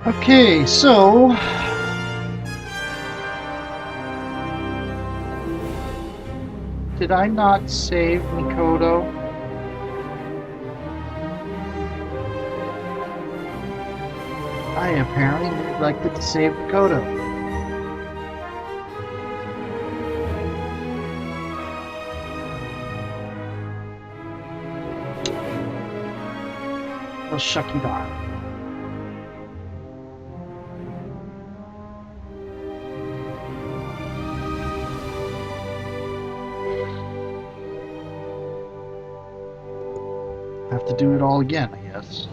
Okay, so did I not save Mikoto? I apparently neglected to save Mikoto. Well, shucky darn. Have to do it all again, I guess.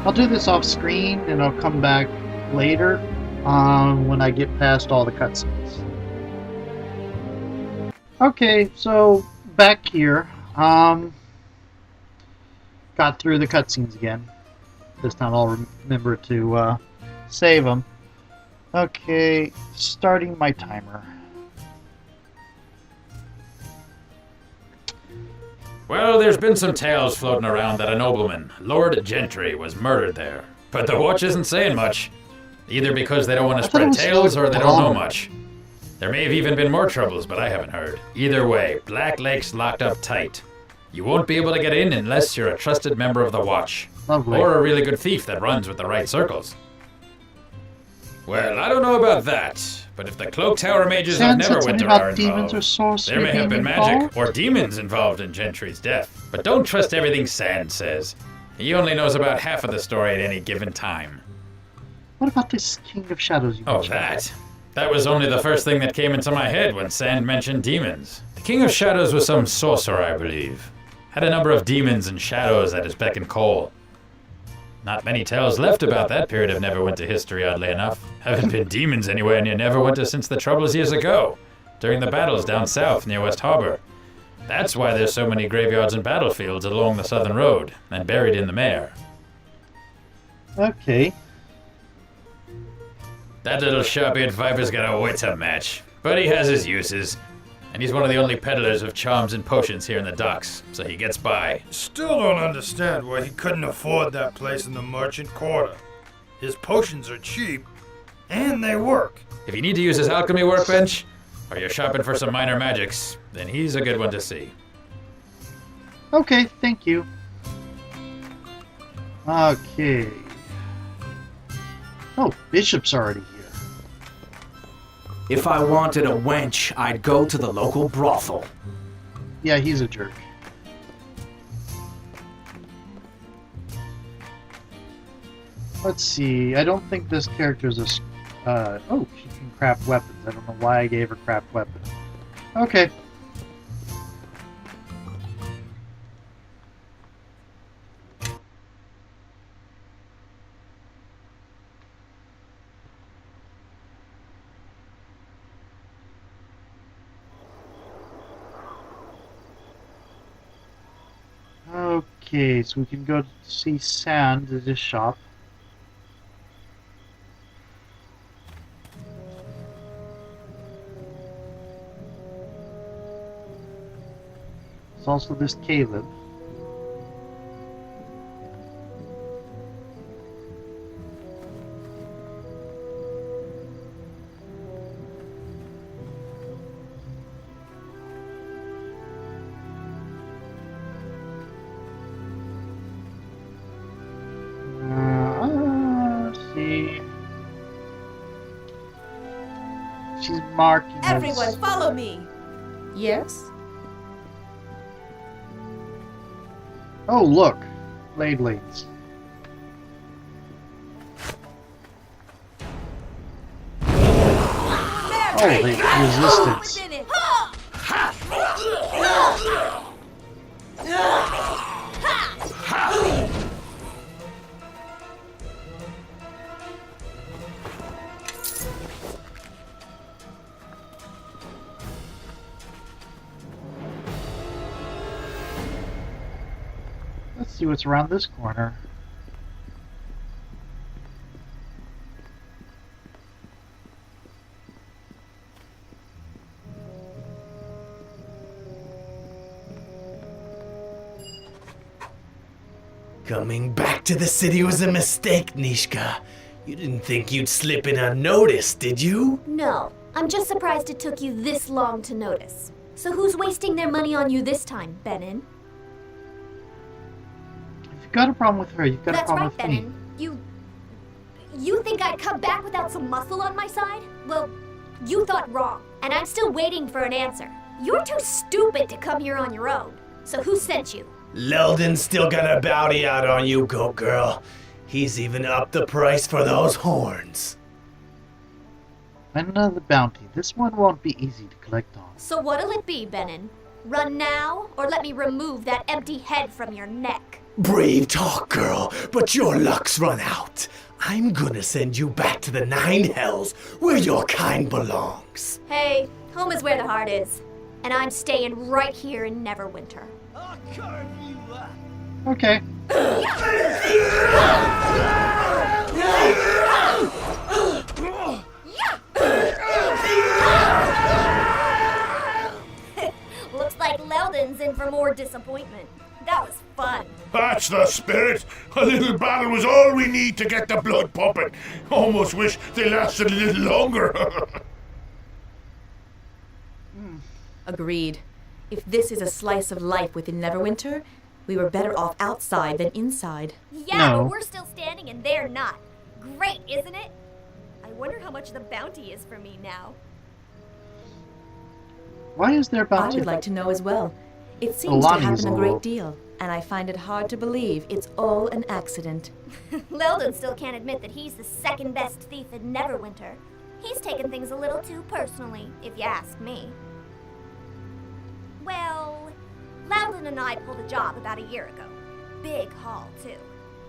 I'll do this off screen and I'll come back later when I get past all the cutscenes. Okay, so back here. Got through the cutscenes again. This time I'll remember to save them. Okay, starting my timer. Well, there's been some tales floating around that a nobleman, Lord Gentry, was murdered there. But the watch isn't saying much. Either because they don't want to spread tales or they don't know much. There may have even been more troubles, but I haven't heard. Either way, Black Lake's locked up tight. You won't be able to get in unless you're a trusted member of the watch. Lovely. Or a really good thief that runs with the right circles. Well, I don't know about that, but if the Cloak Tower mages of Neverwinter are involved, there may have been magic or demons involved in Gentry's death. But don't trust everything Sand says. He only knows about half of the story at any given time. What about this King of Shadows you mentioned? Oh, that? That was only the first thing that came into my head when Sand mentioned demons. The King of Shadows was some sorcerer, I believe. Had a number of demons and shadows at his beck and call. Not many tales left about that period of Neverwinter history, oddly enough. Haven't been demons anywhere near Neverwinter since the Troubles years ago, during the battles down south near West Harbor. That's why there's so many graveyards and battlefields along the southern road, and buried in the mare. Okay. That little sharp-eared viper's got a wit to match, but he has his uses. And he's one of the only peddlers of charms and potions here in the docks, so he gets by. Still don't understand why he couldn't afford that place in the merchant quarter. His potions are cheap, and they work. If you need to use his alchemy workbench, or you're shopping for some minor magics, then he's a good one to see. Okay, thank you. Okay. Oh, Bishop's already here. If I wanted a wench, I'd go to the local brothel. Yeah, he's a jerk. Let's see. I don't think this character is a... oh, she can craft weapons. I don't know why I gave her craft weapons. Okay. Okay, so we can go to see Sand at his shop. There's also this Caleb. Let's see. She's marking us. Everyone, follow me! Yes? Oh, look. Blades. Oh, the resistance. Let's see what's around this corner. Coming back to the city was a mistake, Neeshka. You didn't think you'd slip in unnoticed, did you? No, I'm just surprised it took you this long to notice. So who's wasting their money on you this time, Bennon? If you've got a problem with her, you've got a That's problem right, with me. Bennon. You think I'd come back without some muscle on my side? Well, you thought wrong, and I'm still waiting for an answer. You're too stupid to come here on your own. So who sent you? Leldon's still got a bounty out on you, Goat Girl. He's even upped the price for those horns. Another bounty. This one won't be easy to collect on. So what'll it be, Bennon? Run now, or let me remove that empty head from your neck? Brave talk, girl, but your luck's run out. I'm gonna send you back to the Nine Hells, where your kind belongs. Hey, home is where the heart is. And I'm staying right here in Neverwinter. Okay. Looks like Leldon's in for more disappointment. That was fun. That's the spirit. A little battle was all we need to get the blood pumping. Almost wish they lasted a little longer. Agreed. If this is a slice of life within Neverwinter, we were better off outside than inside. Yeah, No. but we're still standing and they're not. Great, isn't it? I wonder how much the bounty is for me now. Why is there a I bounty? would like to know as well. It seems to Alani is happen a a great little- deal, and I find it hard to believe it's all an accident. Leldon still can't admit that he's the second best thief in Neverwinter. He's taken things a little too personally, if you ask me. Well, Loudon and I pulled a job about a year ago. Big haul, too.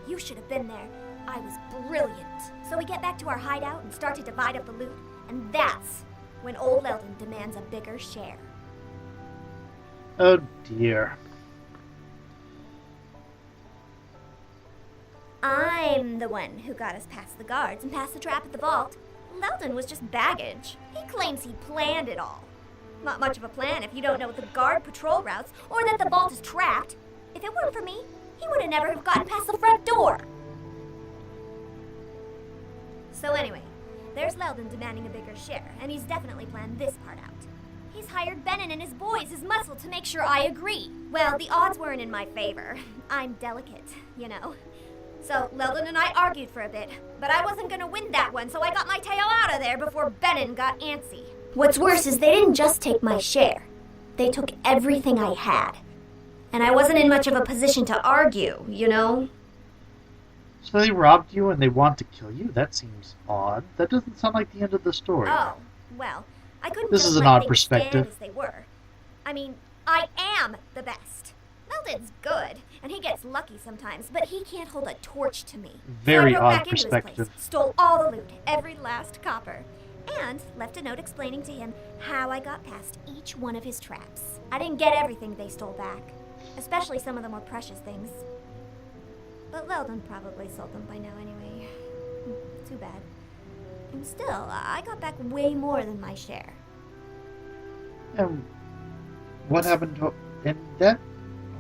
You should have been there. I was brilliant. So we get back to our hideout and start to divide up the loot, and that's when old Loudon demands a bigger share. Oh dear. I'm the one who got us past the guards and past the trap at the vault. Loudon was just baggage. He claims he planned it all. Not much of a plan if you don't know the guard patrol routes or that the vault is trapped. If it weren't for me, he would have never have gotten past the front door. So anyway, there's Leldon demanding a bigger share, and he's definitely planned this part out. He's hired Bennon and his boys as muscle to make sure I agree. Well, the odds weren't in my favor. I'm delicate, you know. So Leldon and I argued for a bit, but I wasn't gonna win that one, so I got my tail out of there before Bennon got antsy. What's worse is they didn't just take my share. They took everything I had. And I wasn't in much of a position to argue, you know? So they robbed you and they want to kill you? That seems odd. That doesn't sound like the end of the story. Oh, well, I couldn't This just is an let odd things perspective. stand as they were. I mean, I am the best. Meldon's good, and he gets lucky sometimes, but he can't hold a torch to me. Very so I broke odd back into his perspective. place, stole all the loot, every last copper, and left a note explaining to him how I got past each one of his traps. I didn't get everything they stole back, especially some of the more precious things. But Leldon probably sold them by now anyway. Too bad. And still, I got back way more than my share. And what happened to... And that...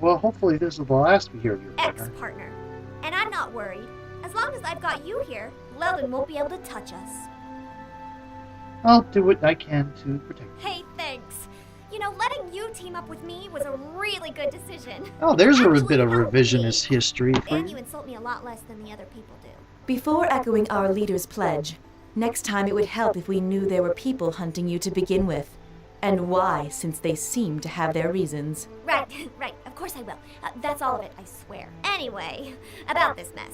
Well, hopefully this is the last we hear of your partner. Ex-partner. And I'm not worried. As long as I've got you here, Leldon won't be able to touch us. I'll do what I can to protect you. Hey, thanks. You know, letting you team up with me was a really good decision. Oh, there's a Actually, bit of help me. revisionist history for And you you. insult me a lot less than the other people do. Before echoing our leader's pledge, next time it would help if we knew there were people hunting you to begin with. And why, since they seem to have their reasons. Right, right. Of course I will. That's all of it, I swear. Anyway, about this mess.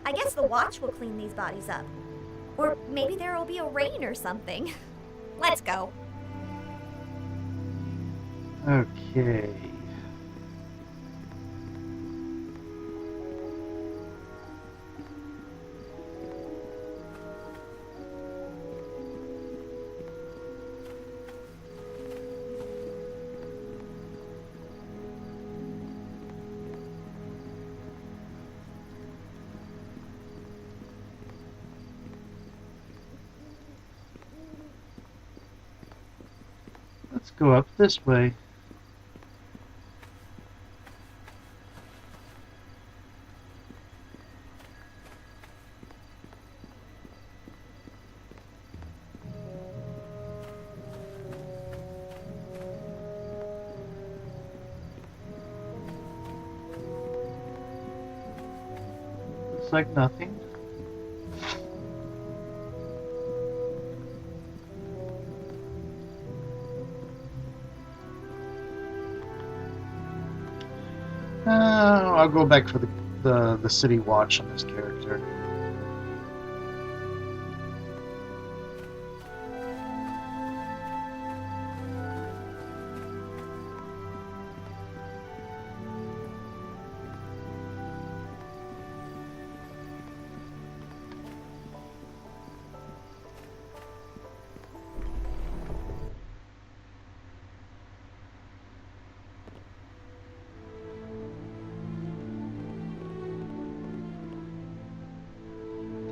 I guess the watch will clean these bodies up. Or maybe there will be a rain or something. Let's go. Okay. Let's go up this way. looks like nothing. I'll go back for the city watch on this character.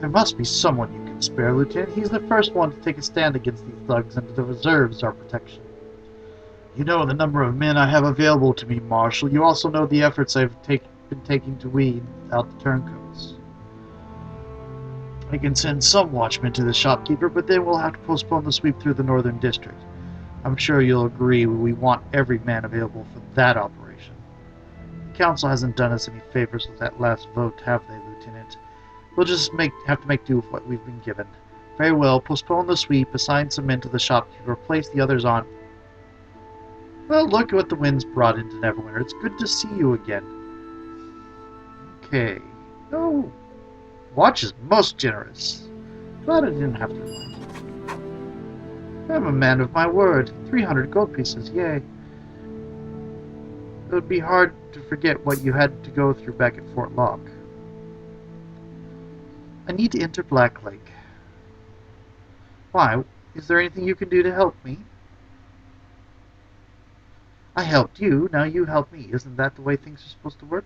There must be someone you can spare, Lieutenant. He's the first one to take a stand against these thugs and deserves our protection. You know the number of men I have available to me, Marshal. You also know the efforts I've been taking to weed out the turncoats. I can send some watchmen to the shopkeeper, but then we'll have to postpone the sweep through the northern district. I'm sure you'll agree we want every man available for that operation. The council hasn't done us any favors with that last vote, have they, Lieutenant? We'll just have to make do with what we've been given. Very well, postpone the sweep, assign some men to the shopkeeper, place the others on. Well, look at what the wind's brought into Neverwinter. It's good to see you again. Okay. Oh, watch is most generous. Glad I didn't have to remind you. I'm a man of my word. 300 gold pieces, yay. It would be hard to forget what you had to go through back at Fort Locke. I need to enter Black Lake. Why? Is there anything you can do to help me? I helped you, now you help me. Isn't that the way things are supposed to work?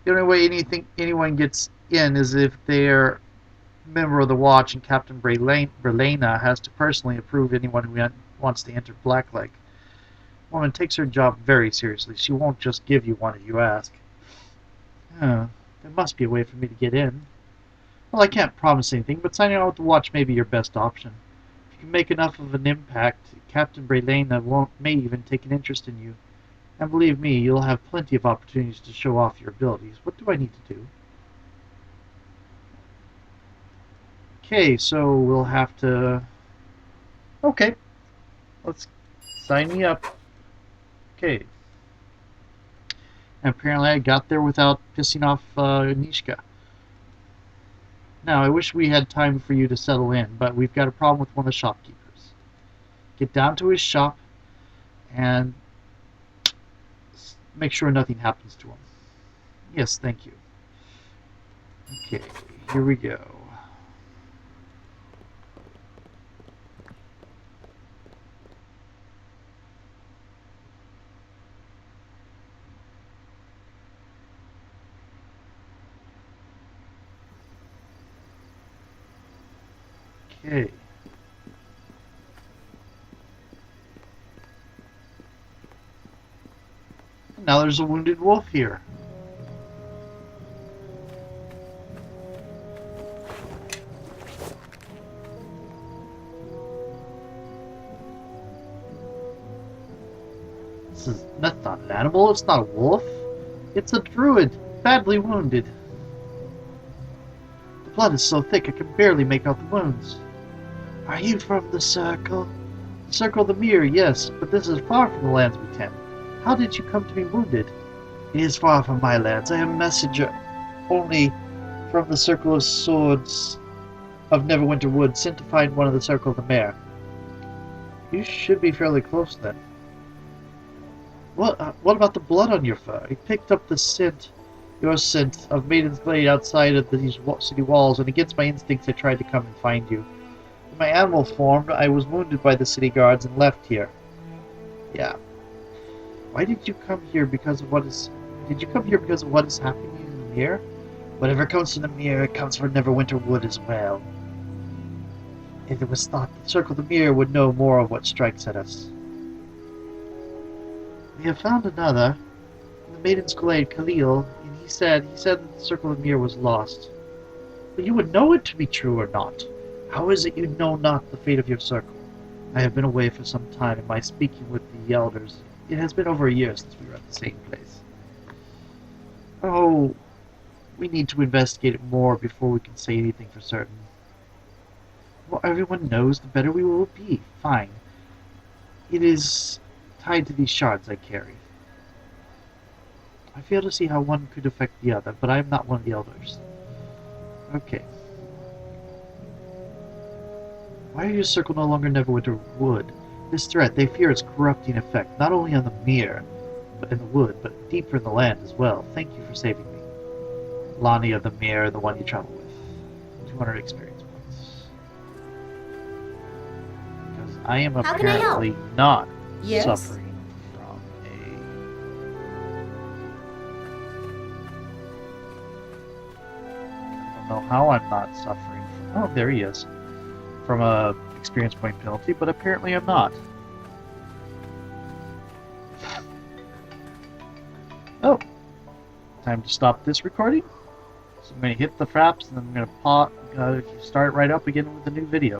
The only way anyone gets in is if they're a member of the Watch, and Captain Berlena has to personally approve anyone who wants to enter Black Lake. The woman takes her job very seriously. She won't just give you one if you ask. There must be a way for me to get in. Well, I can't promise anything, but signing on with the Watch may be your best option. If you can make enough of an impact, Captain Brelena may even take an interest in you. And believe me, you'll have plenty of opportunities to show off your abilities. What do I need to do? Okay, so we'll have to... Okay. Let's sign me up. Okay. And apparently I got there without pissing off Neeshka. Now, I wish we had time for you to settle in, but we've got a problem with one of the shopkeepers. Get down to his shop and make sure nothing happens to him. Yes, thank you. Okay, here we go. Okay. Now there's a wounded wolf here. That's not an animal, it's not a wolf. It's a druid, badly wounded. The blood is so thick I can barely make out the wounds. Are you from the Circle? The Circle of the Mirror, yes, but this is far from the lands we tend. How did you come to be wounded? It is far from my lands. I am a messenger only from the Circle of Swords of Neverwinter Wood, sent to find one of the Circle of the Mare. You should be fairly close then. What about the blood on your fur? I picked up your scent of Maiden's Glade outside of these city walls, and against my instincts I tried to come and find you. In my animal form, I was wounded by the city guards and left here. Yeah. Why did you come here because of what is... Did you come here because of what is happening in the Mirror? Whatever comes from the Mirror comes from Neverwinter Wood as well. If it was thought the Circle of the Mirror would know more of what strikes at us. We have found another, the Maiden's Glade, Khalil, and he said that the Circle of the Mirror was lost. But you would know it to be true or not. How is it you know not the fate of your circle? I have been away for some time, and by speaking with the elders, it has been over a year since we were at the same place. Oh, We need to investigate it more before we can say anything for certain. The more everyone knows, the better we will be. Fine. It is tied to these shards I carry. I fail to see how one could affect the other, but I am not one of the elders. Okay. Why are your circle no longer Neverwinter Wood? This threat, they fear its corrupting effect, not only on the mere, but in the wood, but deeper in the land as well. Thank you for saving me. Lonnie of the Mere, the one you travel with. 200 experience points. Because I am How can I help? apparently not Yes? suffering from I don't know how I'm not suffering from... Oh, there he is. From a experience point penalty, but apparently I'm not. Oh. Time to stop this recording. So I'm going to hit the fraps, and then I'm going to start it right up again with a new video.